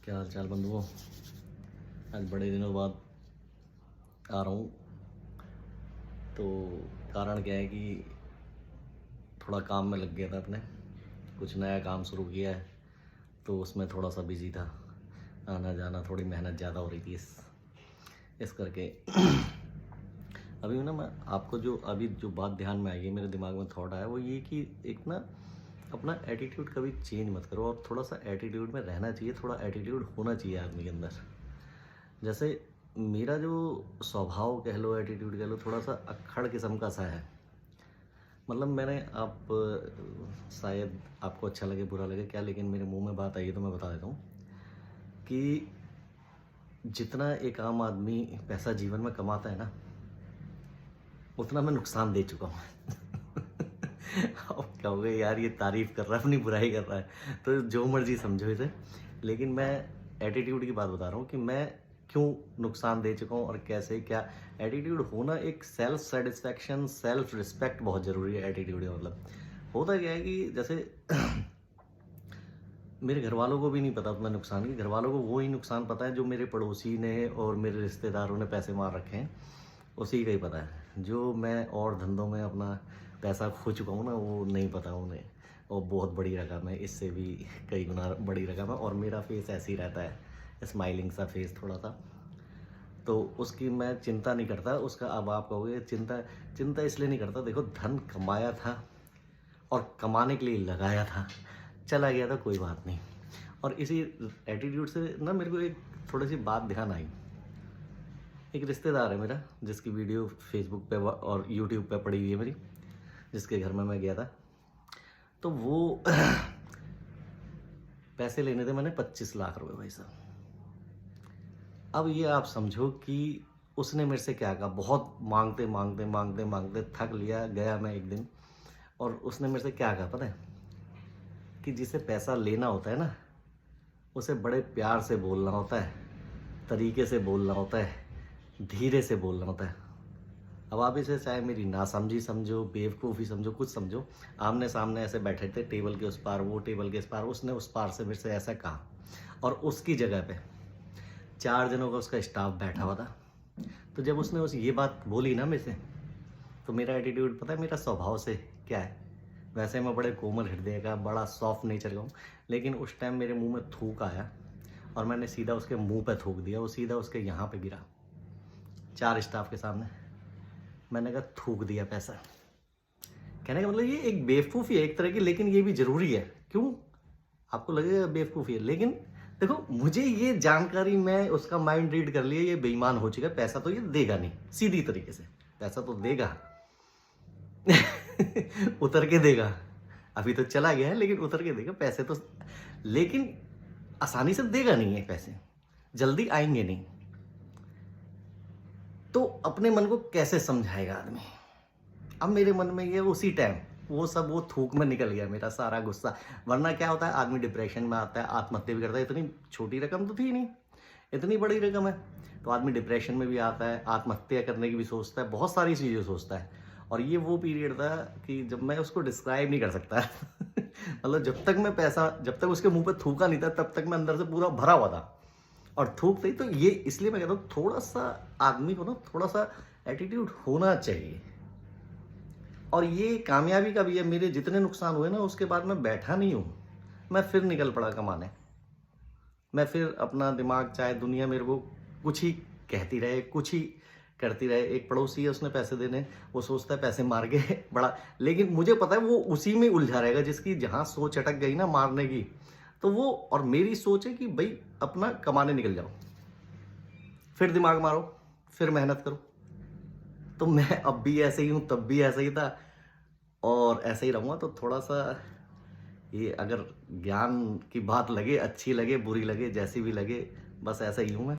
क्या हाल चाल बंधुओं। आज बड़े दिनों बाद आ रहा हूँ। तो कारण क्या है कि थोड़ा काम में लग गया था अपने, कुछ नया काम शुरू किया है तो उसमें थोड़ा सा बिजी था। आना जाना थोड़ी मेहनत ज़्यादा हो रही थी इस करके अभी ना मैं आपको जो बात ध्यान में आई है, मेरे दिमाग में थॉट आया, वो ये कि एक ना अपना एटीट्यूड कभी चेंज मत करो और थोड़ा सा एटीट्यूड में रहना चाहिए, थोड़ा एटीट्यूड होना चाहिए आदमी के अंदर। जैसे मेरा जो स्वभाव कह लो, एटीट्यूड कह लो, थोड़ा सा अक्खड़ किस्म का सा है। मतलब मैंने आप शायद आपको अच्छा लगे बुरा लगे क्या, लेकिन मेरे मुंह में बात आई है तो मैं बता देता हूँ कि जितना एक आम आदमी पैसा जीवन में कमाता है ना, उतना मैं नुकसान दे चुका हूँ। अब कहोगे यार ये तारीफ कर रहा है, अपनी बुराई कर रहा है, तो जो मर्जी समझो इसे, लेकिन मैं एटीट्यूड की बात बता रहा हूँ कि मैं क्यों नुकसान दे चुका हूँ और कैसे क्या। एटीट्यूड होना, एक सेल्फ सेटिस्फैक्शन, सेल्फ रिस्पेक्ट बहुत ज़रूरी है एटीट्यूड का। मतलब होता क्या है कि जैसे मेरे घर वालों को भी नहीं पता अपना नुकसान की, घर वालों को वो ही नुकसान पता है जो मेरे पड़ोसी ने और मेरे रिश्तेदारों ने पैसे मार रखे हैं, उसी का ही पता है। जो मैं और धंधों में अपना पैसा खो चुका हूँ ना, वो नहीं पता उन्हें। और बहुत बड़ी रकम है, इससे भी कई गुना बड़ी रकम है, और मेरा फेस ऐसे ही रहता है, स्माइलिंग सा फेस थोड़ा सा। तो उसकी मैं चिंता नहीं करता उसका। अब आप कहोगे चिंता चिंता इसलिए नहीं करता, देखो धन कमाया था और कमाने के लिए लगाया था, चला गया था, कोई बात नहीं। और इसी एटीट्यूड से ना मेरे को एक थोड़ी सी बात ध्यान आई। एक रिश्तेदार है मेरा, जिसकी वीडियो फेसबुक पे और यूट्यूब पे पड़ी हुई है मेरी, जिसके घर में मैं गया था। तो वो पैसे लेने थे मैंने 25 लाख रुपए भाई साहब। अब ये आप समझो कि उसने मेरे से क्या कहा, बहुत मांगते मांगते मांगते मांगते थक लिया। गया मैं एक दिन, और उसने मेरे से क्या कहा पता है, कि जिसे पैसा लेना होता है ना, उसे बड़े प्यार से बोलना होता है, तरीके से बोलना होता है, धीरे से बोलना होता है। अब आप इसे चाहे मेरी नासमझी समझो, बेवकूफ़ी समझो, कुछ समझो, आमने सामने ऐसे बैठे थे, टेबल के उस पार, वो टेबल के इस पार, उसने उस पार से मेरे से ऐसा कहा, और उसकी जगह पे 4 जनों का उसका स्टाफ बैठा हुआ था। तो जब उसने ये बात बोली ना मेरे से, तो मेरा एटीट्यूड पता है मेरा स्वभाव से क्या है। वैसे मैं बड़े कोमल हृदय का, बड़ा सॉफ्ट नेचर का हूँ, लेकिन उस टाइम मेरे मुंह में थूक आया और मैंने सीधा उसके मुंह पे थूक दिया। वो सीधा उसके यहाँ पे गिरा, 4 स्टाफ के सामने। मैंने कहा थूक दिया पैसा। कहने का मतलब ये एक बेवकूफ़ी है एक तरह की, लेकिन ये भी ज़रूरी है। क्यों आपको लगेगा बेवकूफ़ी है, लेकिन देखो मुझे ये जानकारी, मैं उसका माइंड रीड कर लिया, ये बेईमान हो चुका है, पैसा तो ये देगा नहीं, सीधी तरीके से पैसा तो देगा। उतर के देगा, अभी तो चला गया है लेकिन उतर के देगा पैसे तो, लेकिन आसानी से देगा नहीं है पैसे, जल्दी आएंगे नहीं। तो अपने मन को कैसे समझाएगा आदमी। अब मेरे मन में ये उसी टाइम वो थूक में निकल गया मेरा सारा गुस्सा। वरना क्या होता है, आदमी डिप्रेशन में आता है, आत्महत्या भी करता है। इतनी छोटी रकम तो थी नहीं, इतनी बड़ी रकम है, तो आदमी डिप्रेशन में भी आता है, आत्महत्या करने की भी सोचता है, बहुत सारी चीज़ें सोचता है। और ये वो पीरियड था कि जब मैं उसको डिस्क्राइब नहीं कर सकता। मतलब जब तक उसके मुंह पे थूका नहीं था, तब तक मैं अंदर से पूरा भरा हुआ था। और थूकते ही, तो ये इसलिए मैं कहता हूँ थोड़ा सा आदमी को ना थोड़ा सा एटीट्यूड होना चाहिए। और ये कामयाबी का भी है। मेरे जितने नुकसान हुए ना, उसके बाद मैं बैठा नहीं हूँ, मैं फिर निकल पड़ा कमाने। मैं फिर अपना दिमाग, चाहे दुनिया मेरे को कुछ ही कहती रहे, कुछ ही करती रहे। एक पड़ोसी है, उसने पैसे देने, वो सोचता है पैसे मार के बड़ा, लेकिन मुझे पता है वो उसी में उलझा रहेगा जिसकी जहाँ सोच अटक गई ना मारने की। तो वो, और मेरी सोच है कि भाई अपना कमाने निकल जाओ, फिर दिमाग मारो, फिर मेहनत करो। तो मैं अब भी ऐसे ही हूँ, तब भी ऐसे ही था, और ऐसे ही रहूँगा। तो थोड़ा सा ये अगर ज्ञान की बात लगे, अच्छी लगे, बुरी लगे, जैसी भी लगे, बस ऐसा ही हूँ मैं।